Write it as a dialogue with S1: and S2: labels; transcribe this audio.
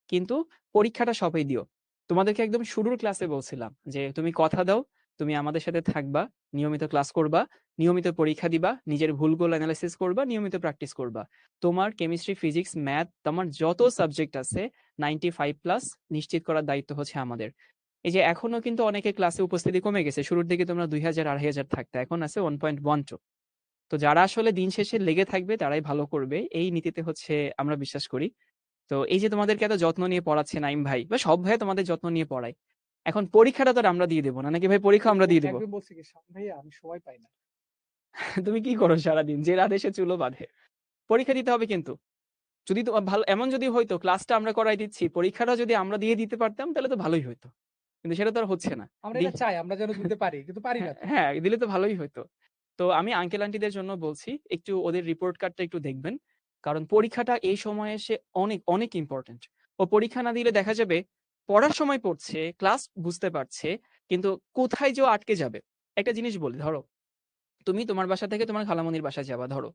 S1: কিন্তু পরীক্ষাটা সবাই দিও। তোমাদেরকে একদম শুরুর ক্লাসে বলছিলাম যে, "তুমি কথা দাও, তুমি আমাদের সাথে থাকবা, নিয়মিত ক্লাস করবা, নিয়মিত পরীক্ষা দিবা, নিজের ভুলগুলো এনালাইসিস করবা, নিয়মিত প্র্যাকটিস করবা। তোমার কেমিস্ট্রি, ফিজিক্স, ম্যাথ তোমার যত সাবজেক্ট আছে 95 প্লাস নিশ্চিত করার দায়িত্ব হচ্ছে আমাদের।" এই যে এখনো কিন্তু অনেকের ক্লাসে উপস্থিতি কমে গেছে। শুরুর দিকে তোমরা ২,০০০, ২,৫০০ থাকতা। এখন আছে 1.12। তো যারা আসলে দিন শেষে লেগে থাকবে তারাই ভালো করবে। এই নীতিতে হচ্ছে আমরা বিশ্বাস করি। তো এই যে তোমাদেরকে এত যত্ন নিয়ে পড়াচ্ছে নাইম ভাই বা সব ভাই তোমাদের যত্ন নিয়ে পড়ায়। এখন পরীক্ষাটা তো আর আমরা দিয়ে দেব না নাকি ভাই? পরীক্ষা আমরা দিয়ে দেব।
S2: একদিন বলছে কি, "শাম ভাইয়া আমি সময় পাই না।"
S1: তুমি কি করো সারাদিন? যে রাধে চুলো বাঁধে। পরীক্ষা দিতে হবে কিন্তু। যদি তো ভালো এমন যদি হইতো ক্লাসটা আমরা করাই দিচ্ছি, পরীক্ষাটা যদি আমরা দিয়ে দিতে পারতাম তাহলে তো ভালোই হইতো। কিন্তু সেটা তো আর হচ্ছে না।
S2: আমরা
S1: দি
S2: এটা চাই, আমরা যেন দিতে পারি, কিন্তু পারি
S1: হ্যাঁ,
S2: না তো।
S1: হ্যাঁ, দিলে তো ভালোই হইতো। তো আমি আঙ্কেল আন্টিদের জন্য বলছি একটু ওদের রিপোর্ট কার্ডটা একটু দেখবেন। কারণ পরীক্ষাটা এই সময়ে এসে অনেক, অনেক ইম্পোর্টেন্ট। ও পরীক্ষা না দিলে দেখা যাবে পড়ার সময় পড়ছে, ক্লাস বুঝতে পারছে, কিন্তু কোথায় যে ও আটকে যাবে। একটা জিনিস বলি ধরো, তুমি তোমার বাসা থেকে তোমার খালামণির বাসায় যাবা ধরো।